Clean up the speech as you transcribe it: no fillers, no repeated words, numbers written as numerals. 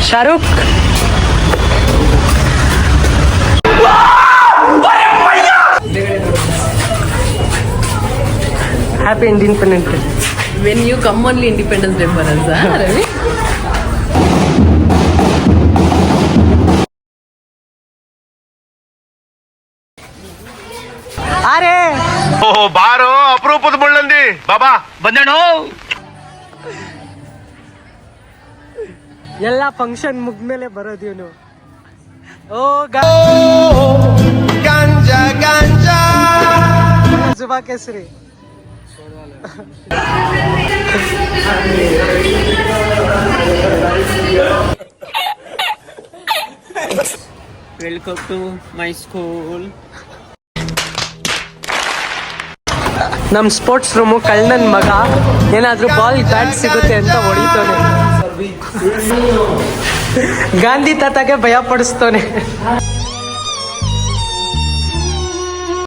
Shahrukh happy independence day. When you come only independence day ಬರಲ್ಲ ರವಿ. ಅರೆ ಓಹೋ ಬಾರೋ ಅಪರೂಪದ ಮುಳ್ಳಂದಿ ಬಾಬಾ ಬಂದೇಣೋ. ಎಲ್ಲ ಫಂಕ್ಷನ್ ಮುಗ್ದ್ಮೇಲೆ ಬರೋದು ಇವನು. ಓ ಗಾಂಜಾ ಗಾಂಜಾ ಜುಬಾ ಕೇಸರಿ. Welcome to my school. ನಮ್ ಸ್ಪೋರ್ಟ್ಸ್ ರೂಮು ಕಳ್ಳನ್ ಮಗ ಏನಾದ್ರೂ ಬಾಲ್ ಬ್ಯಾಟ್ ಸಿಗುತ್ತೆ ಅಂತ ಹೊಡಿತಾನೆ. ಗಾಂಧಿ ತಾತಾಗೆ ಭಯ ಪಡಿಸ್ತಾನೆ.